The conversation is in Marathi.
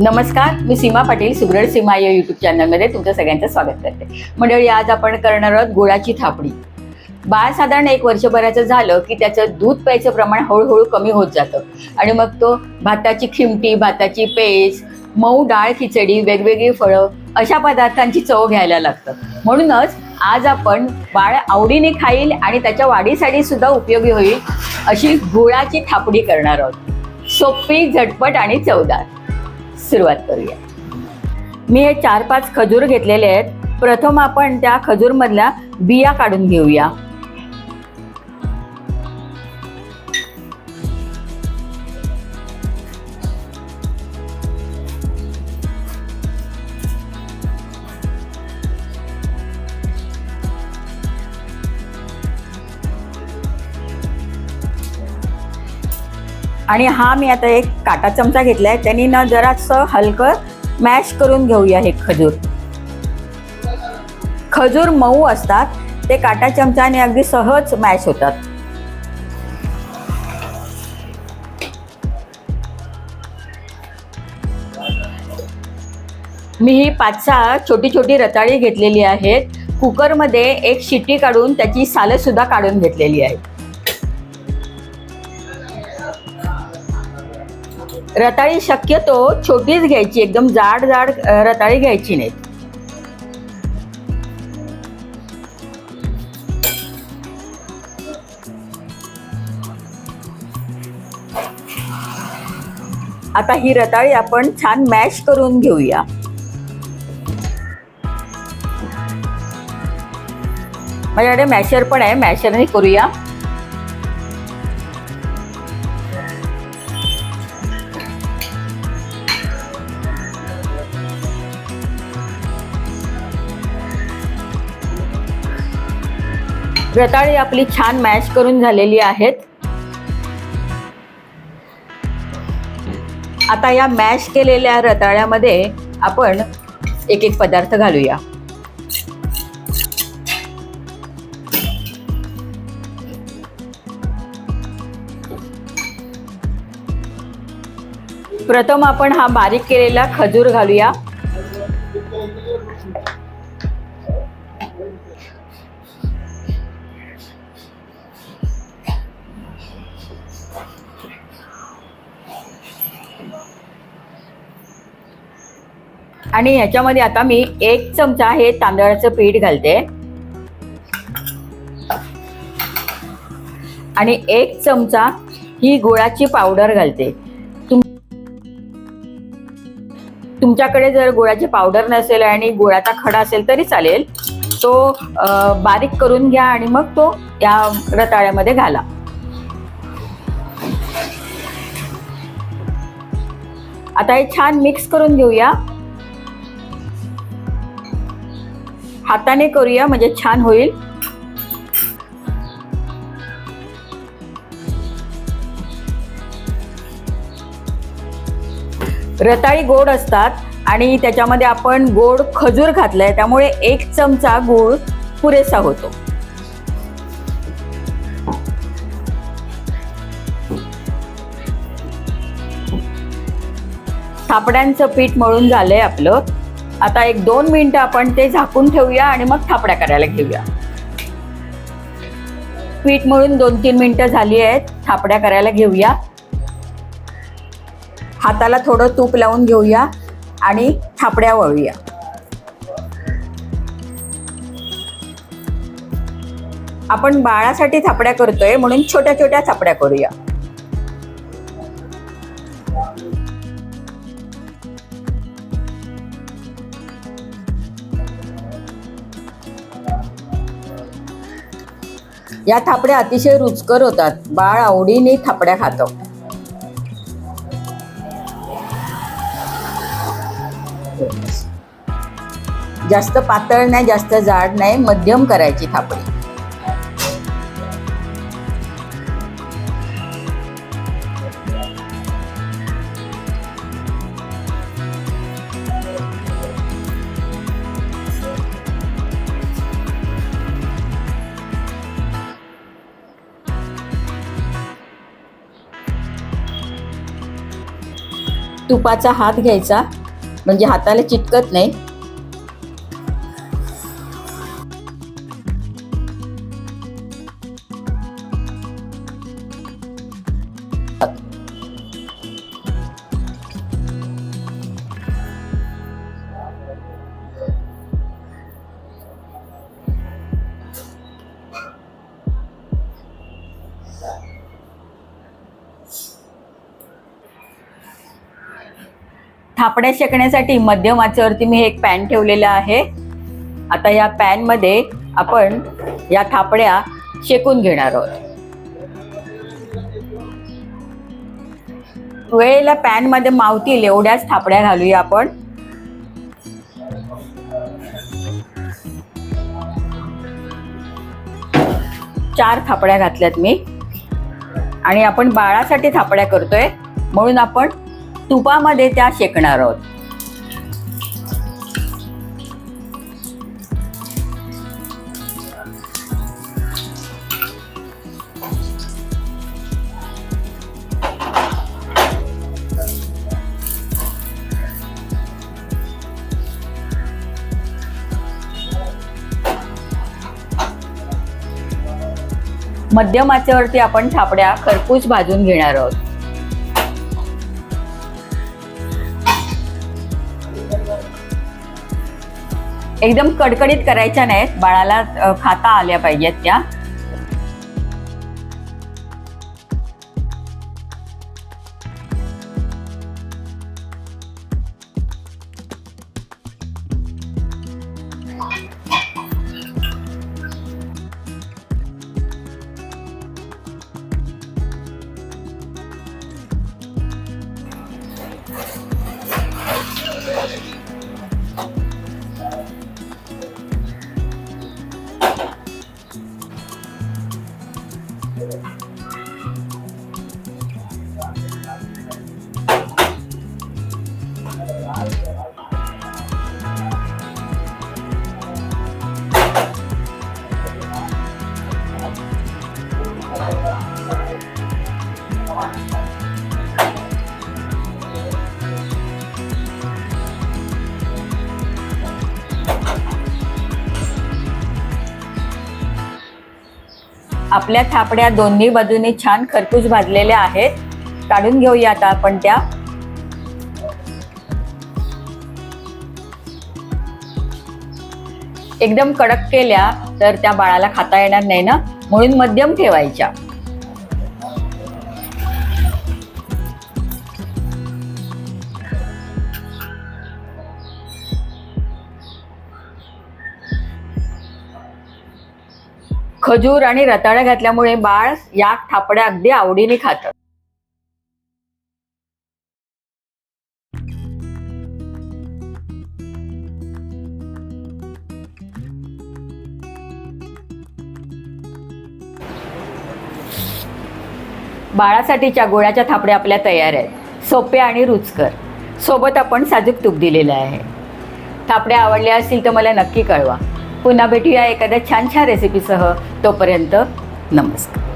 नमस्कार, मी सीमा पाटील सुगरण सीमा या यूट्यूब चॅनलमध्ये तुमचं सगळ्यांचं स्वागत करते. मंडळी, आज आपण करणार आहोत गुळाची थापडी. बाळ साधारण 1 वर्षभराचं झालं की त्याचं दूध प्यायचं प्रमाण हळूहळू कमी होत जातं आणि मग तो भाताची खिमटी, भाताची पेज, मऊ डाळ खिचडी, वेगवेगळी फळं अशा पदार्थांची चव घ्यायला लागतं. म्हणूनच आज आपण बाळ आवडीने खाईल आणि त्याच्या वाढीसाठी सुद्धा उपयोगी होईल अशी गुळाची थापडी करणार आहोत. सोपी, झटपट आणि चवदार. सुरुवात करूया. मी हे 4-5 खजूर घेतलेले आहेत. प्रथम आपण त्या खजूरमधल्या बिया काढून घेऊया. आणि हा मी आता एक काटा चमचा घेतलाय, त्यांनी ना जरासं हलकं मॅश करून घेऊया. हे खजूर मऊ असतात, ते काटा चमचाने अगदी सहज मॅश होतात. मी ही 5-6 छोटी छोटी रताळी घेतलेली आहेत. कुकरमध्ये 1 शिट्टी काढून त्याची सालं सुद्धा काढून घेतलेली आहेत. रताळी शक्यतो छोटीच घ्यायची, एकदम जाड रताळी घ्यायची नाहीत. आता ही रताळी आपण छान मॅश करून घेऊया. माझ्याकडे मॅशर पण आहे, मॅशरने करूया. रताळी आपली छान मॅश करून झालेली आहेत. आता या मॅश केलेल्या रताळ्यामध्ये आपण एक पदार्थ घालूया. प्रथम आपण हा बारीक केलेला खजूर घालूया. आणि ह्याच्यामध्ये आता मी 1 चमचा हे तांदळाचं पीठ घालते आणि 1 चमचा ही गुळाची पावडर घालते. तुमच्याकडे जर गुळाची पावडर नसेल आणि गुळाचा खडा असेल तरी चालेल. तो बारीक करून घ्या आणि मग तो या रताळ्यामध्ये घाला. आता हे छान मिक्स करून घेऊया. हाताने करूया म्हणजे छान होईल. रताळी गोड असतात आणि त्याच्यामध्ये आपण गोड खजूर घातलाय, त्यामुळे 1 चमचा गूळ पुरेसा होतो. थापड्यांचं पीठ मळून झालंय आपलं. आता 1-2 मिनिटं आपण ते झाकून ठेवूया आणि मग थापड्या करायला घेऊया. पीठ मळून 2-3 मिनिटं झाली आहेत. थापड्या करायला घेऊया. हाताला थोडं तूप लावून घेऊया आणि थापड्या वळूया. आपण बाळासाठी थापड्या करतोय म्हणून छोट्या छोट्या थापड्या करूया. या थापड्या अतिशय रुचकर होतात. बाळ आवडीने थापड्या खातो. जास्त पातळ नाही, जास्त जाड नाही, मध्यम करायची थापडी. तुपाचा हात घ्यायचा म्हणजे हाताला चिटकत नाही. थापड्या शेकण्यासाठी मध्यम आचेवरती मी एक पॅन ठेवलेला आहे. आता या पॅनमध्ये आपण या थापड्या शेकून घेणार आहोत. वेळेला पॅनमध्ये मावतील एवढ्याच थापड्या घालूया आपण. चार थापड्या घातल्यात मी. आणि आपण बाळासाठी थापड्या करतोय म्हणून आपण तुपामध्ये त्या शेकणार आहोत. मध्यम आचेवरती आपण थापड्या खरपूस भाजून घेणार आहोत. एकदम कडकडीत करायच्या नाहीत, बाळाला खाता आल्या पाहिजेत त्या. आपल्या थापड्या दोन्ही बाजूने छान खरपूस भाजलेल्या आहेत. काढून घेऊया आता आपण त्या. एकदम कडक केल्या तर त्या बाळाला खाता येणार नाही ना, म्हणून मध्यम ठेवायच्या. खजूर आणि रताळा घातल्यामुळे बाळ या थापड्या अगदी आवडीने खातं. बाळासाठीच्या गुळाच्या थापड्या आपल्या तयार आहेत. सोप्या आणि रुचकर. सोबत आपण साजूक तूप दिलेलं आहे. थापड्या आवडल्या असतील तर मला नक्की कळवा. पुन्हा भेटूया एखाद्या छान छान रेसिपीसह. तोपर्यंत नमस्कार.